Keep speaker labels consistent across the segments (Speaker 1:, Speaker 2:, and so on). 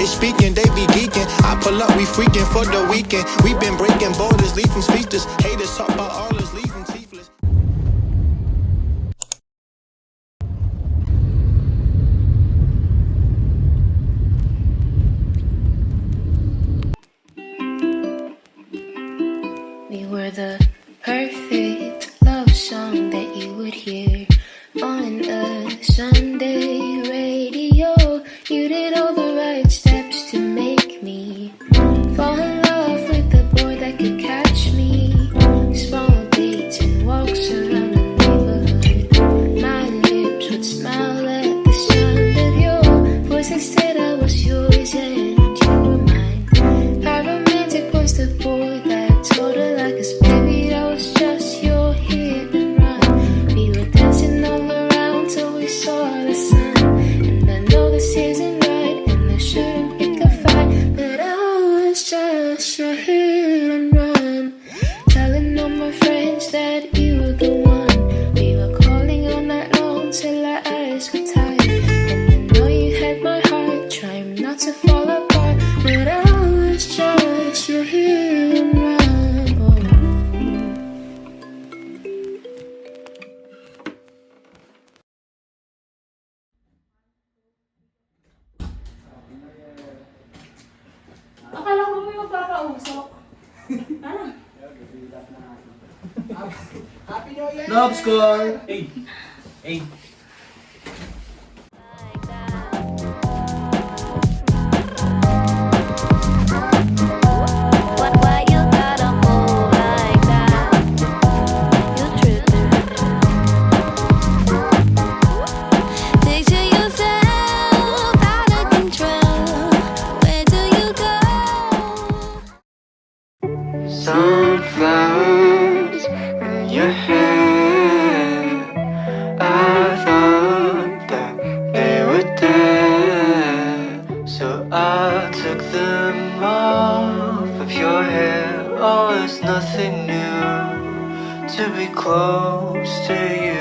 Speaker 1: They speaking, they be geeking. I pull up, we freaking for the weekend. We been breaking borders, leaving speechless. Haters talk about all us, leaving teethless.
Speaker 2: We were the perfect love song that you would hear on a Sunday radio. You did all the right steps to make me fall in love with the boy that could catch me. Small dates and walks around the neighborhood. My lips would smile at the sound of your voice. Instead I was yours and you were mine. How romantic was the boy that told her like a baby that was just your hit and run. We were dancing all around till we saw the sun. And I know this isn't right and I shouldn't pick a fight, but I was just your hit and run. Telling all my friends that you were the one. We were calling all night long till our eyes were tired. And I know you had my heart, trying not to fall apart, but I was just your hit and run.
Speaker 3: Akala ko may magpapausok. Ano?
Speaker 4: Happy New Year!
Speaker 5: Love score! Hey! Hey!
Speaker 6: Why you gotta move like that? You tripping. Picture yourself out of control. Where do you go?
Speaker 7: Sunflowers in your hair. I thought that they were dead, so I took them off of your hair. Oh, it's nothing new to be close to you.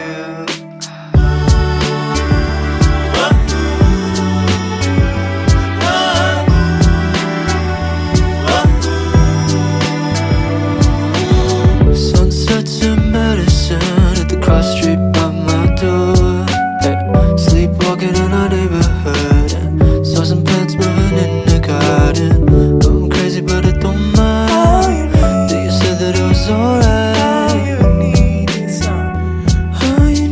Speaker 7: Sunsets and medicine at the cross street by my door. Hey, sleepwalking in our neighborhood and saw some plants moving in the garden. Oh, I'm crazy but I don't mind. Then you said that it was alright. All you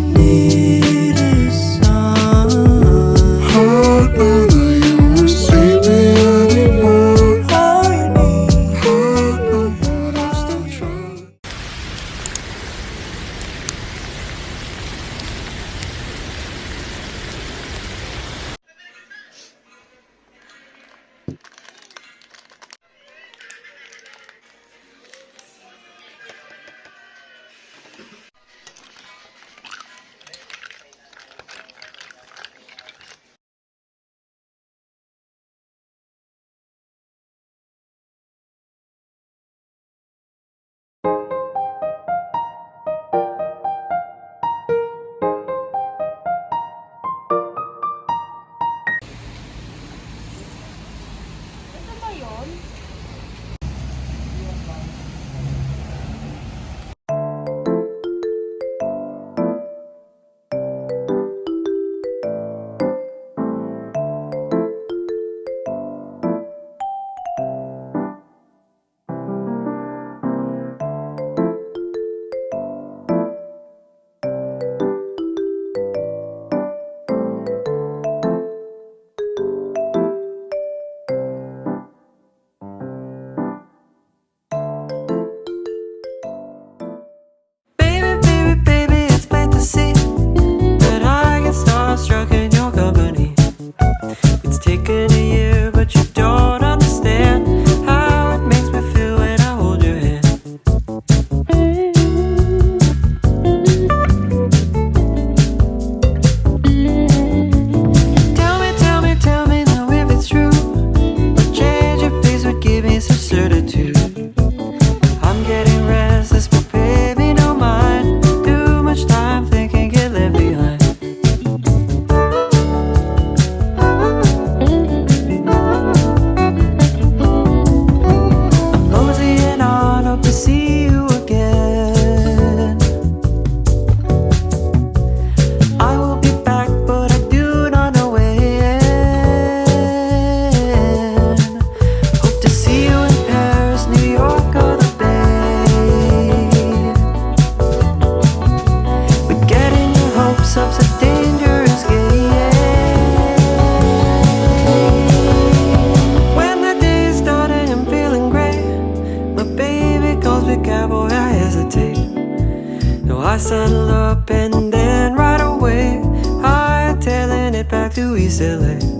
Speaker 7: easily.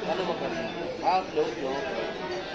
Speaker 5: Ano mo pa? Float, no?